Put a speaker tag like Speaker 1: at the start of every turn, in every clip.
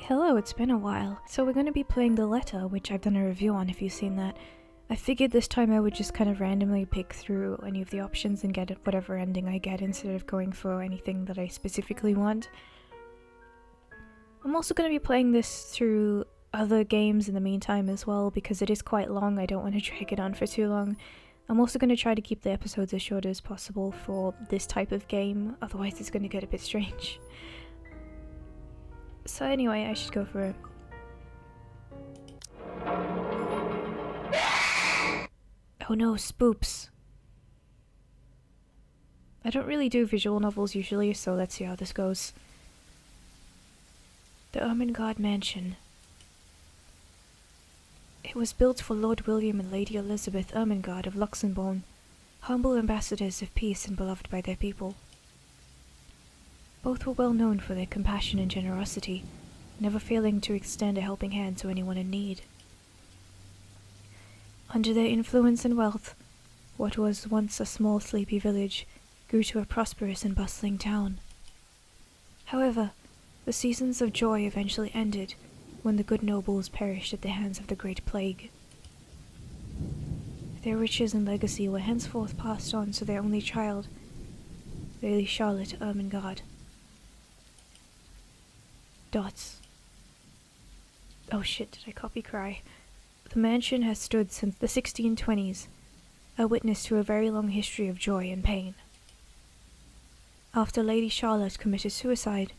Speaker 1: Hello, it's been a while. So we're going to be playing The Letter, which I've done a review on if you've seen that. I figured this time I would just kind of randomly pick through any of the options and get whatever ending I get instead of going for anything that I specifically want. I'm also going to be playing this through other games in the meantime as well because it is quite long. I don't want to drag it on for too long. I'm also going to try to keep the episodes as short as possible for this type of game, otherwise it's going to get a bit strange. So anyway, I should go for it. Oh no, spoops. I don't really do visual novels usually, so let's see how this goes. The Ermengarde Mansion. It was built for Lord William and Lady Elizabeth Ermengarde of Luxembourg, humble ambassadors of peace and beloved by their people. Both were well known for their compassion and generosity, never failing to extend a helping hand to anyone in need. Under their influence and wealth, what was once a small sleepy village grew to a prosperous and bustling town. However, the seasons of joy eventually ended when the good nobles perished at the hands of the Great Plague. Their riches and legacy were henceforth passed on to their only child, Lady Charlotte Ermengarde. Dots. Oh shit, did I copy cry? The mansion has stood since the 1620s, a witness to a very long history of joy and pain. After Lady Charlotte committed suicide,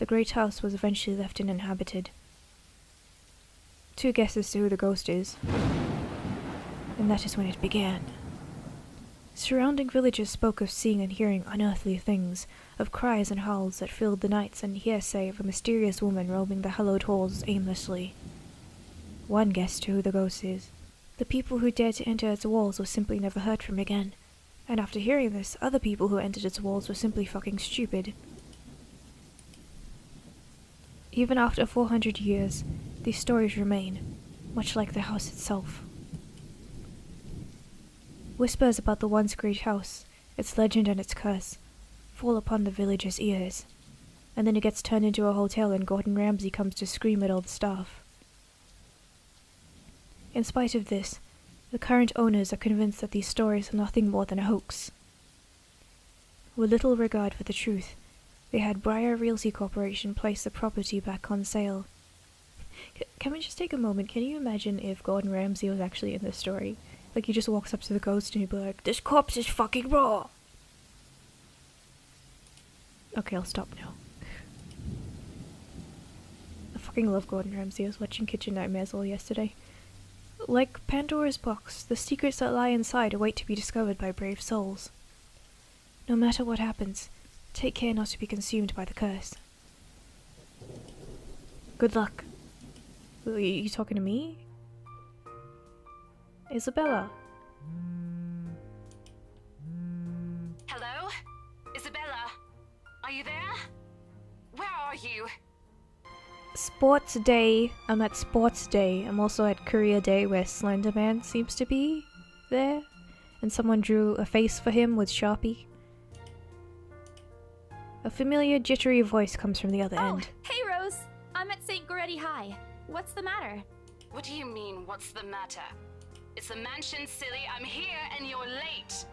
Speaker 1: the great house was eventually left uninhabited. Two guesses to who the ghost is, and that is when it began. Surrounding villagers spoke of seeing and hearing unearthly things, of cries and howls that filled the nights, and hearsay of a mysterious woman roaming the hallowed halls aimlessly. One guess to who the ghost is. The people who dared to enter its walls were simply never heard from again, and after hearing this, other people who entered its walls were simply fucking stupid. Even after 400 years, these stories remain, much like the house itself. Whispers about the once great house, its legend and its curse, fall upon the villagers' ears, and then it gets turned into a hotel and Gordon Ramsay comes to scream at all the staff. In spite of this, the current owners are convinced that these stories are nothing more than a hoax. With little regard for the truth, they had Briar Realty Corporation place the property back on sale. Can we just take a moment? Can you imagine if Gordon Ramsay was actually in this story? Like, he just walks up to the ghost and he'd be like, "This corpse is fucking raw!" Okay, I'll stop now. I fucking love Gordon Ramsay. I was watching Kitchen Nightmares all yesterday. Like Pandora's box, the secrets that lie inside await to be discovered by brave souls. No matter what happens, take care not to be consumed by the curse. Good luck. Are you talking to me? Isabella.
Speaker 2: Hello? Isabella? Are you there? Where are you?
Speaker 1: Sports Day. I'm at Sports Day. I'm also at Career Day where Slenderman seems to be there. And someone drew a face for him with Sharpie. A familiar jittery voice comes from the other end.
Speaker 3: Hey Rose! I'm at St. Goretti High. What's the matter?
Speaker 2: What do you mean, what's the matter? It's the mansion, silly. I'm here and you're late.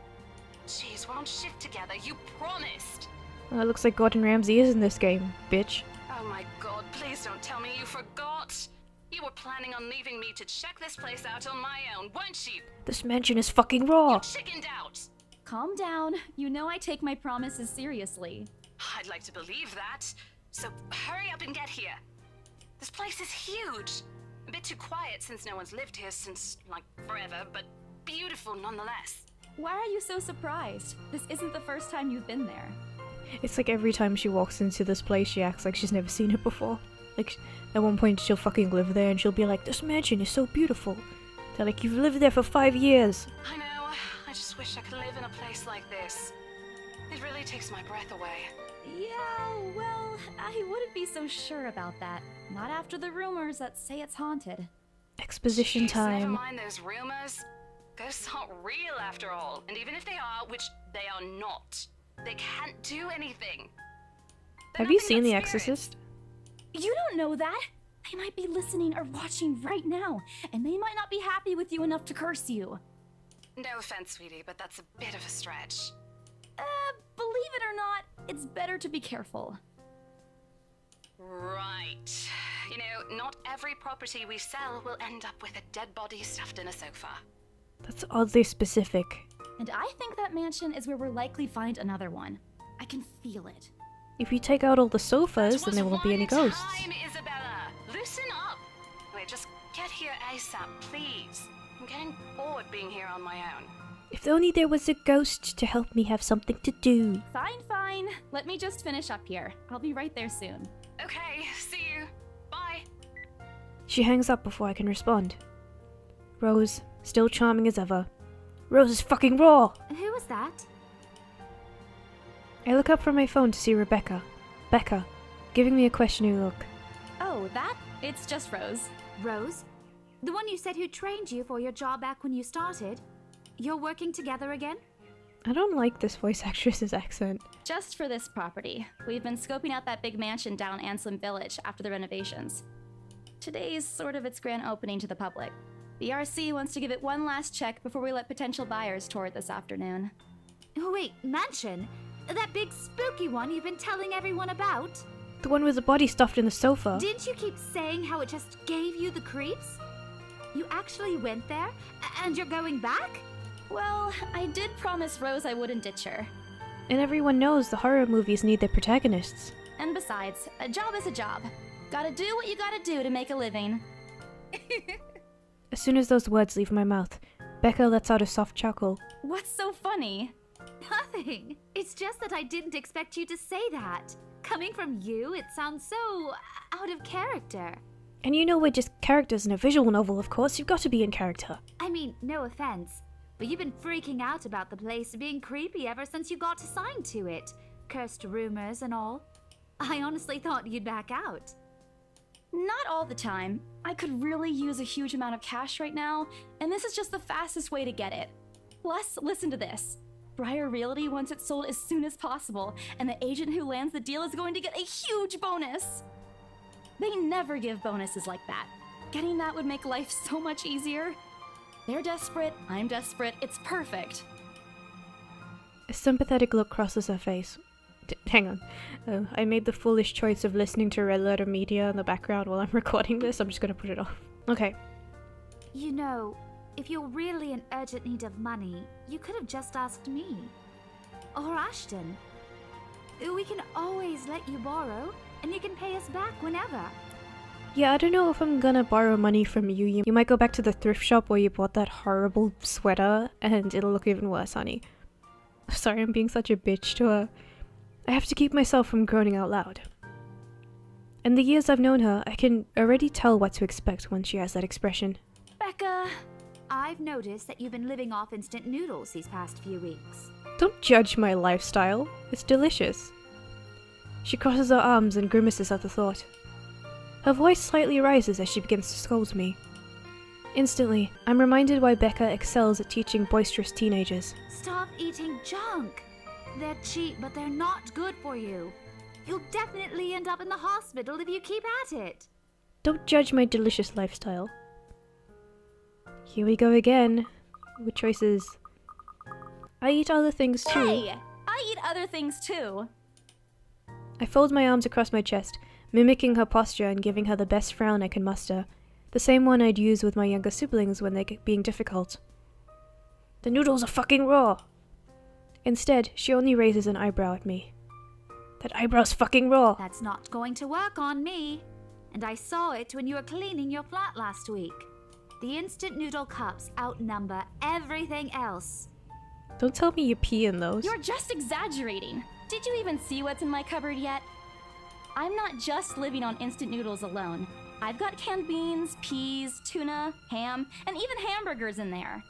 Speaker 2: Jeez, we're on shift together. You promised.
Speaker 1: It looks like Gordon Ramsay is in this game, bitch.
Speaker 2: Oh my god, please don't tell me you forgot. You were planning on leaving me to check this place out on my own, weren't you?
Speaker 1: This mansion is fucking raw.
Speaker 2: You chickened out.
Speaker 3: Calm down. You know I take my promises seriously.
Speaker 2: I'd like to believe that. So hurry up and get here. This place is huge. A bit too quiet since no one's lived here since, like, forever, but beautiful nonetheless.
Speaker 3: Why are you so surprised? This isn't the first time you've been there.
Speaker 1: It's like every time she walks into this place, she acts like she's never seen it before. Like, at one point she'll fucking live there and she'll be like, "This mansion is so beautiful." They're like, "You've lived there for 5 years."
Speaker 2: I know. I just wish I could live in a place like this. It really takes my breath away.
Speaker 3: Yeah, well, I wouldn't be so sure about that. Not after the rumors that say it's haunted.
Speaker 1: Exposition
Speaker 2: Jeez, never
Speaker 1: time.
Speaker 2: mind those rumors. Ghosts aren't real after all. And even if they are, which they are not, they can't do anything. They're
Speaker 1: Have you
Speaker 2: nothing
Speaker 1: seen
Speaker 2: but
Speaker 1: The
Speaker 2: spirits.
Speaker 1: Exorcist?
Speaker 3: You don't know that. They might be listening or watching right now, and they might not be happy with you enough to curse you.
Speaker 2: No offense, sweetie, but that's a bit of a stretch.
Speaker 3: Believe it or not, it's better to be careful.
Speaker 2: Right. You know, not every property we sell will end up with a dead body stuffed in a sofa.
Speaker 1: That's oddly specific.
Speaker 3: And I think that mansion is where we'll likely find another one. I can feel it.
Speaker 1: If you take out all the sofas, then there won't be any ghosts.
Speaker 2: Time, Isabella. Loosen up. Wait, just get here ASAP, please. I'm getting bored being here on my own.
Speaker 1: If only there was a ghost to help me have something to do.
Speaker 3: Fine. Let me just finish up here. I'll be right there soon.
Speaker 2: Okay, see you. Bye.
Speaker 1: She hangs up before I can respond. Rose, still charming as ever. Rose is fucking raw!
Speaker 4: Who was that?
Speaker 1: I look up from my phone to see Rebecca. Becca, giving me a questioning look.
Speaker 3: Oh, that? It's just Rose.
Speaker 4: Rose? The one you said who trained you for your job back when you started? You're working together again?
Speaker 1: I don't like this voice actress's accent.
Speaker 3: Just for this property. We've been scoping out that big mansion down Anselm Village after the renovations. Today's sort of its grand opening to the public. The RC wants to give it one last check before we let potential buyers tour it this afternoon.
Speaker 4: Oh wait, mansion? That big spooky one you've been telling everyone about?
Speaker 1: The one with the body stuffed in the sofa.
Speaker 4: Didn't you keep saying how it just gave you the creeps? You actually went there? And you're going back?
Speaker 3: Well, I did promise Rose I wouldn't ditch her.
Speaker 1: And everyone knows the horror movies need their protagonists.
Speaker 3: And besides, a job is a job. Gotta do what you gotta do to make a living.
Speaker 1: As soon as those words leave my mouth, Becca lets out a soft chuckle.
Speaker 3: What's so funny?
Speaker 4: Nothing. It's just that I didn't expect you to say that. Coming from you, it sounds so out of character.
Speaker 1: And you know we're just characters in a visual novel, of course. You've got to be in character.
Speaker 4: I mean, no offense, but you've been freaking out about the place being creepy ever since you got assigned to it. Cursed rumors and all. I honestly thought you'd back out.
Speaker 3: Not all the time. I could really use a huge amount of cash right now, and this is just the fastest way to get it. Plus, listen to this. Briar Realty wants it sold as soon as possible, and the agent who lands the deal is going to get a huge bonus. They never give bonuses like that. Getting that would make life so much easier. They're desperate, I'm desperate, it's perfect.
Speaker 1: A sympathetic look crosses her face. Hang on. I made the foolish choice of listening to Red Letter Media in the background while I'm recording this. I'm just gonna put it off. Okay.
Speaker 4: You know, if you're really in urgent need of money, you could have just asked me. Or Ashton. We can always let you borrow, and you can pay us back whenever.
Speaker 1: Yeah, I don't know if I'm gonna borrow money from you. You might go back to the thrift shop where you bought that horrible sweater, and it'll look even worse, honey. Sorry, I'm being such a bitch to her. I have to keep myself from groaning out loud. In the years I've known her, I can already tell what to expect when she has that expression.
Speaker 3: Becca!
Speaker 4: I've noticed that you've been living off instant noodles these past few weeks.
Speaker 1: Don't judge my lifestyle. It's delicious. She crosses her arms and grimaces at the thought. Her voice slightly rises as she begins to scold me. Instantly, I'm reminded why Becca excels at teaching boisterous teenagers.
Speaker 4: Stop eating junk. They're cheap, but they're not good for you. You'll definitely end up in the hospital if you keep at it.
Speaker 1: Don't judge my delicious lifestyle. Here we go again. With choices. I eat other things too.
Speaker 3: Hey! I eat other things too.
Speaker 1: I fold my arms across my chest, mimicking her posture and giving her the best frown I can muster. The same one I'd use with my younger siblings when they're being difficult. The noodles are fucking raw! Instead, she only raises an eyebrow at me. That eyebrow's fucking raw!
Speaker 4: That's not going to work on me. And I saw it when you were cleaning your flat last week. The instant noodle cups outnumber everything else.
Speaker 1: Don't tell me you pee in those.
Speaker 3: You're just exaggerating. Did you even see what's in my cupboard yet? I'm not just living on instant noodles alone. I've got canned beans, peas, tuna, ham, and even hamburgers in there.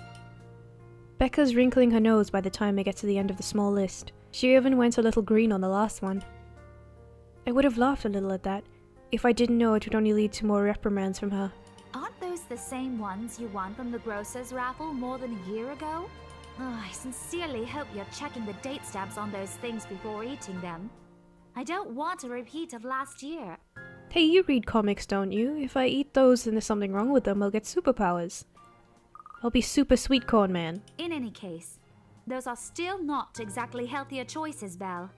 Speaker 1: Becca's wrinkling her nose by the time I get to the end of the small list. She even went a little green on the last one. I would have laughed a little at that, if I didn't know it would only lead to more reprimands from her.
Speaker 4: Aren't those the same ones you won from the grocer's raffle more than a year ago? Oh, I sincerely hope you're checking the date stamps on those things before eating them. I don't want a repeat of last year.
Speaker 1: Hey, you read comics, don't you? If I eat those and there's something wrong with them, I'll get superpowers. I'll be Super Sweet Corn Man.
Speaker 4: In any case, those are still not exactly healthier choices, Belle.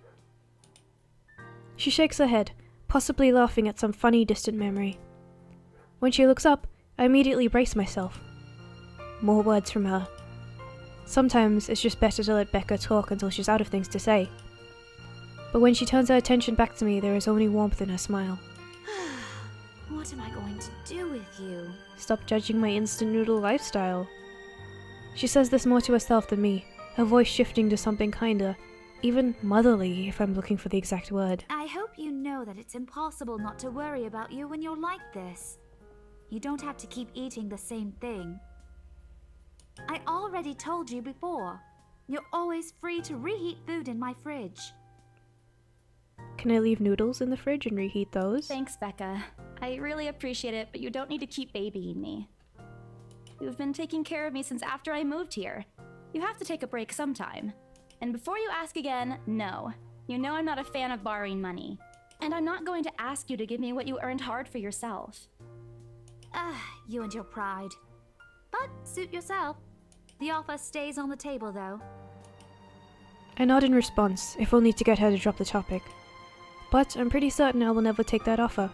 Speaker 1: She shakes her head, possibly laughing at some funny distant memory. When she looks up, I immediately brace myself. More words from her. Sometimes it's just better to let Becca talk until she's out of things to say. But when she turns her attention back to me, there is only warmth in her smile.
Speaker 4: What am I going to do with you?
Speaker 1: Stop judging my instant noodle lifestyle. She says this more to herself than me, her voice shifting to something kinder, even motherly if I'm looking for the exact word.
Speaker 4: I hope you know that it's impossible not to worry about you when you're like this. You don't have to keep eating the same thing. I already told you before. You're always free to reheat food in my fridge.
Speaker 1: Can I leave noodles in the fridge and reheat those?
Speaker 3: Thanks, Becca. I really appreciate it, but you don't need to keep babying me. You've been taking care of me since after I moved here. You have to take a break sometime. And before you ask again, no. You know I'm not a fan of borrowing money. And I'm not going to ask you to give me what you earned hard for yourself.
Speaker 4: You and your pride. But suit yourself. The offer stays on the table, though.
Speaker 1: I nod in response, if only to get her to drop the topic. But I'm pretty certain I will never take that offer.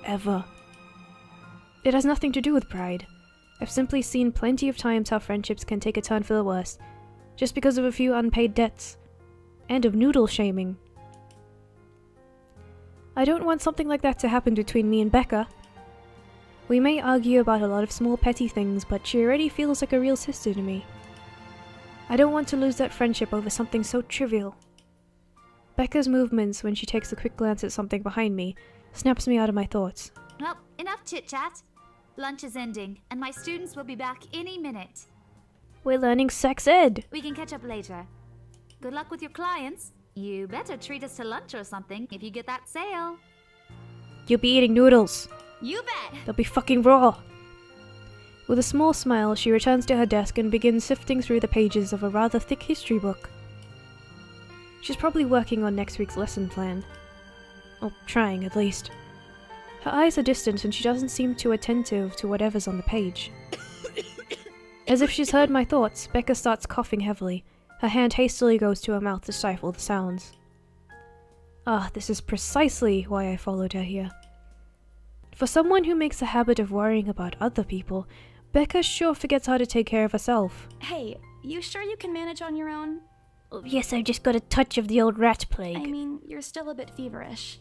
Speaker 1: Ever. It has nothing to do with pride. I've simply seen plenty of times how friendships can take a turn for the worse, just because of a few unpaid debts. And of noodle shaming. I don't want something like that to happen between me and Becca. We may argue about a lot of small petty things, but she already feels like a real sister to me. I don't want to lose that friendship over something so trivial. Becca's movements when she takes a quick glance at something behind me snaps me out of my thoughts.
Speaker 4: Well, enough chit-chat. Lunch is ending, and my students will be back any minute.
Speaker 1: We're learning sex ed!
Speaker 4: We can catch up later. Good luck with your clients. You better treat us to lunch or something if you get that sale.
Speaker 1: You'll be eating noodles!
Speaker 3: You bet!
Speaker 1: They'll be fucking raw! With a small smile, she returns to her desk and begins sifting through the pages of a rather thick history book. She's probably working on next week's lesson plan. Or trying, at least. Her eyes are distant and she doesn't seem too attentive to whatever's on the page. As if she's heard my thoughts, Becca starts coughing heavily. Her hand hastily goes to her mouth to stifle the sounds. This is precisely why I followed her here. For someone who makes a habit of worrying about other people, Becca sure forgets how to take care of herself.
Speaker 3: Hey, you sure you can manage on your own?
Speaker 1: Oh, yes, I've just got a touch of the old rat plague.
Speaker 3: I mean, you're still a bit feverish.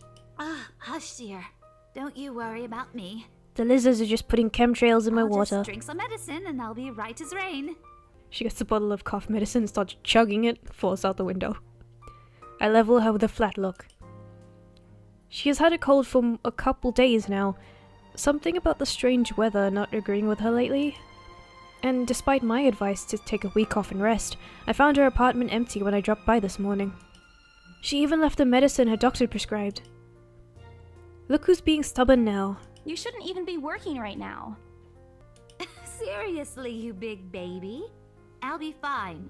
Speaker 4: Hush, dear. Don't you worry about me.
Speaker 1: The lizards are just putting chemtrails in my
Speaker 4: I'll
Speaker 1: water.
Speaker 4: Just drink some medicine and I'll be right as rain.
Speaker 1: She gets a bottle of cough medicine, starts chugging it, falls out the window. I level her with a flat look. She has had a cold for a couple days now. Something about the strange weather not agreeing with her lately. And despite my advice to take a week off and rest, I found her apartment empty when I dropped by this morning. She even left the medicine her doctor prescribed. Look who's being stubborn now.
Speaker 3: You shouldn't even be working right now.
Speaker 4: Seriously, you big baby. I'll be fine.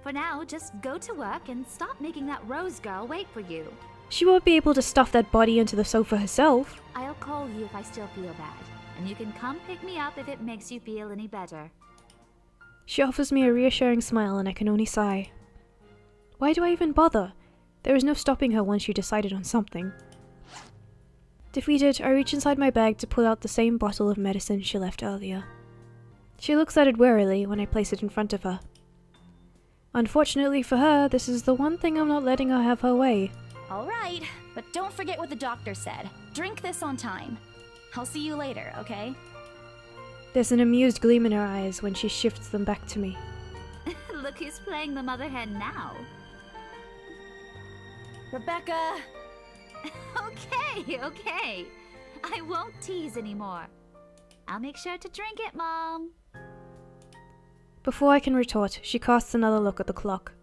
Speaker 4: For now, just go to work and stop making that Rose girl wait for you.
Speaker 1: She won't be able to stuff that body into the sofa herself.
Speaker 4: I'll call you if I still feel bad, and you can come pick me up if it makes you feel any better.
Speaker 1: She offers me a reassuring smile and I can only sigh. Why do I even bother? There is no stopping her once she decided on something. Defeated, I reach inside my bag to pull out the same bottle of medicine she left earlier. She looks at it warily when I place it in front of her. Unfortunately for her, this is the one thing I'm not letting her have her way.
Speaker 3: Alright, but don't forget what the doctor said. Drink this on time. I'll see you later, okay?
Speaker 1: There's an amused gleam in her eyes when she shifts them back to me.
Speaker 4: Look who's playing the mother hen now.
Speaker 3: Rebecca!
Speaker 4: Okay. I won't tease anymore. I'll make sure to drink it, Mom.
Speaker 1: Before I can retort, she casts another look at the clock.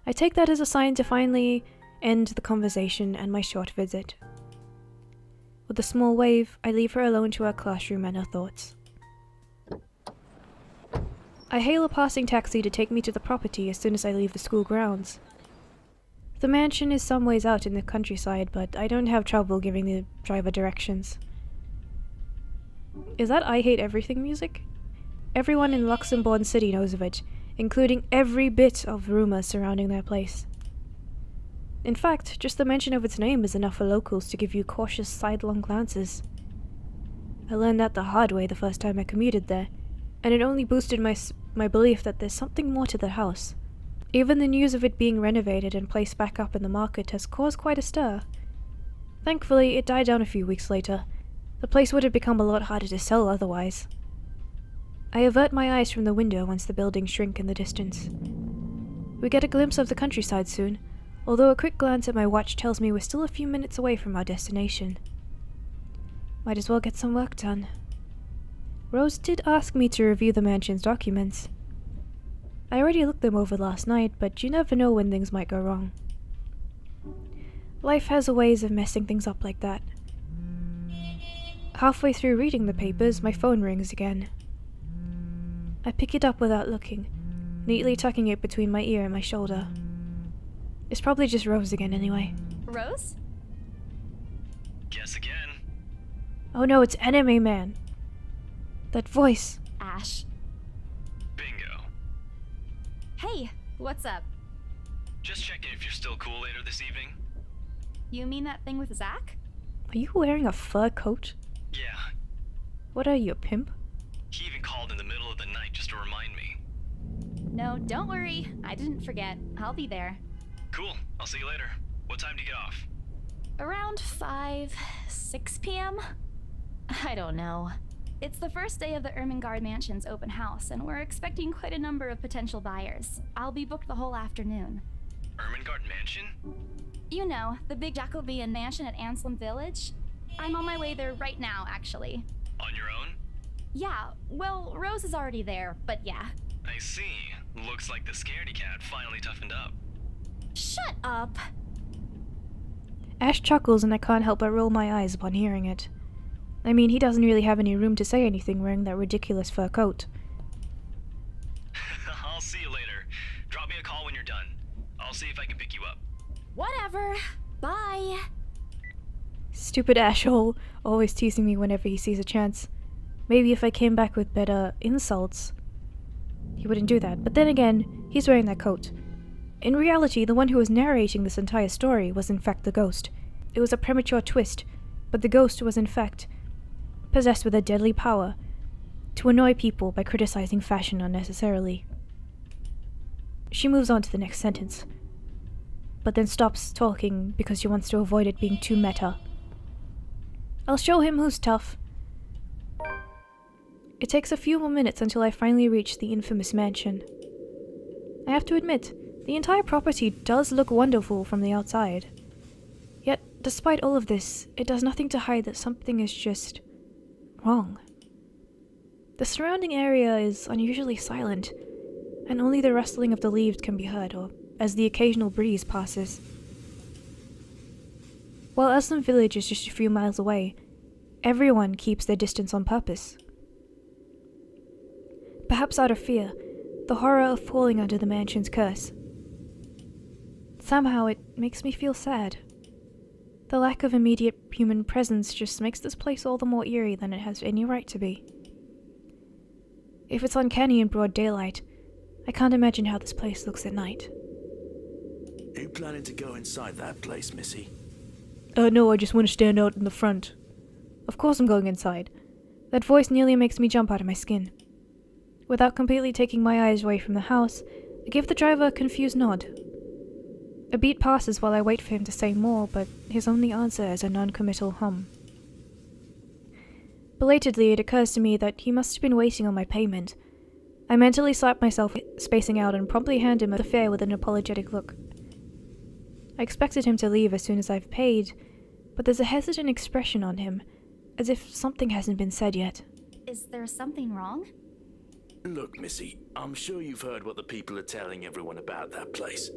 Speaker 1: I take that as a sign to finally end the conversation and my short visit. With a small wave, I leave her alone to her classroom and her thoughts. I hail a passing taxi to take me to the property as soon as I leave the school grounds. The mansion is some ways out in the countryside, but I don't have trouble giving the driver directions. Is that I Hate Everything music? Everyone in Luxembourg City knows of it, including every bit of rumor surrounding their place. In fact, just the mention of its name is enough for locals to give you cautious sidelong glances. I learned that the hard way the first time I commuted there, and it only boosted my belief that there's something more to the house. Even the news of it being renovated and placed back up in the market has caused quite a stir. Thankfully, it died down a few weeks later. The place would have become a lot harder to sell otherwise. I avert my eyes from the window once the buildings shrink in the distance. We get a glimpse of the countryside soon, although a quick glance at my watch tells me we're still a few minutes away from our destination. Might as well get some work done. Rose did ask me to review the mansion's documents. I already looked them over last night, but you never know when things might go wrong. Life has a ways of messing things up like that. Halfway through reading the papers, my phone rings again. I pick it up without looking, neatly tucking it between my ear and my shoulder. It's probably just Rose again anyway.
Speaker 3: Rose?
Speaker 5: Guess again.
Speaker 1: Oh no, it's Anime Man. That voice.
Speaker 3: Ash.
Speaker 5: Bingo.
Speaker 3: Hey, what's up?
Speaker 5: Just checking if you're still cool later this evening.
Speaker 3: You mean that thing with Zach?
Speaker 1: Are you wearing a fur coat?
Speaker 5: Yeah.
Speaker 1: What are you, a pimp?
Speaker 5: He even called in the middle of the night just to remind me.
Speaker 3: No, don't worry. I didn't forget. I'll be there.
Speaker 5: Cool. I'll see you later. What time do you get off?
Speaker 3: Around 6 p.m.? I don't know. It's the first day of the Ermengarde Mansion's open house, and we're expecting quite a number of potential buyers. I'll be booked the whole afternoon.
Speaker 5: Ermengarde Mansion?
Speaker 3: You know, the big Jacobean mansion at Anselm Village? I'm on my way there right now, actually.
Speaker 5: On your own?
Speaker 3: Yeah, well, Rose is already there, but yeah.
Speaker 5: I see. Looks like the scaredy cat finally toughened up.
Speaker 3: Shut up!
Speaker 1: Ash chuckles and I can't help but roll my eyes upon hearing it. I mean, he doesn't really have any room to say anything wearing that ridiculous fur coat.
Speaker 5: I'll see you later. Drop me a call when you're done. I'll see if I can pick you up.
Speaker 3: Whatever. Bye.
Speaker 1: Stupid asshole, always teasing me whenever he sees a chance. Maybe if I came back with better insults, he wouldn't do that. But then again, he's wearing that coat. In reality, the one who was narrating this entire story was in fact the ghost. It was a premature twist, but the ghost was in fact possessed with a deadly power to annoy people by criticizing fashion unnecessarily. She moves on to the next sentence, but then stops talking because she wants to avoid it being too meta. I'll show him who's tough. It takes a few more minutes until I finally reach the infamous mansion. I have to admit, the entire property does look wonderful from the outside. Yet, despite all of this, it does nothing to hide that something is just wrong. The surrounding area is unusually silent, and only the rustling of the leaves can be heard, or as the occasional breeze passes. While Aslam Village is just a few miles away, everyone keeps their distance on purpose. Perhaps out of fear, the horror of falling under the mansion's curse. Somehow it makes me feel sad. The lack of immediate human presence just makes this place all the more eerie than it has any right to be. If it's uncanny in broad daylight, I can't imagine how this place looks at night.
Speaker 6: Are you planning to go inside that place, Missy?
Speaker 1: No, I just want to stand out in the front. Of course I'm going inside. That voice nearly makes me jump out of my skin. Without completely taking my eyes away from the house, I give the driver a confused nod. A beat passes while I wait for him to say more, but his only answer is a non-committal hum. Belatedly, it occurs to me that he must have been waiting on my payment. I mentally slap myself, spacing out, and promptly hand him the fare with an apologetic look. I expected him to leave as soon as I've paid, but there's a hesitant expression on him, as if something hasn't been said yet.
Speaker 3: Is there something wrong?
Speaker 6: Look, Missy, I'm sure you've heard what the people are telling everyone about that place.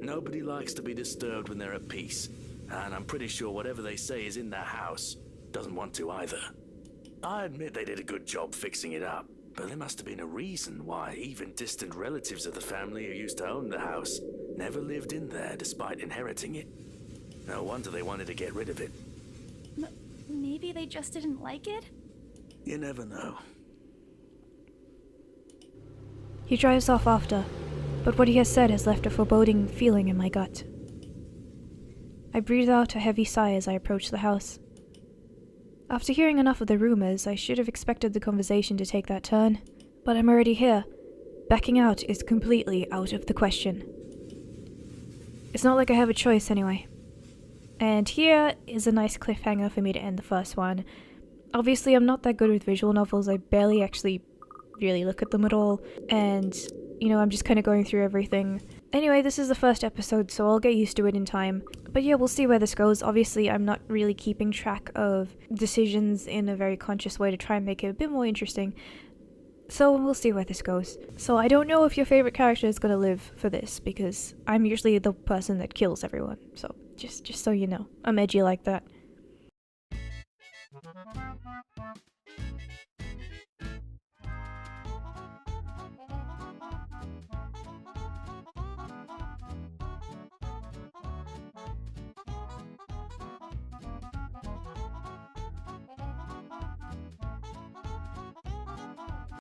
Speaker 6: Nobody likes to be disturbed when they're at peace, and I'm pretty sure whatever they say is in their house doesn't want to either. I admit they did a good job fixing it up, but there must have been a reason why even distant relatives of the family who used to own the house never lived in there despite inheriting it. No wonder they wanted to get rid of it.
Speaker 3: Maybe they just didn't like it?
Speaker 6: You never know.
Speaker 1: He drives off after, but what he has said has left a foreboding feeling in my gut. I breathe out a heavy sigh as I approach the house. After hearing enough of the rumors, I should have expected the conversation to take that turn, but I'm already here. Backing out is completely out of the question. It's not like I have a choice anyway. And here is a nice cliffhanger for me to end the first one. Obviously, I'm not that good with visual novels. I barely actually really look at them at all, and I'm just kind of going through everything. Anyway, this is the first episode, so I'll get used to it in time. But yeah, we'll see where this goes. Obviously, I'm not really keeping track of decisions in a very conscious way to try and make it a bit more interesting. So we'll see where this goes. So I don't know if your favorite character is going to live for this, because I'm usually the person that kills everyone. So just so you know, I'm edgy like that.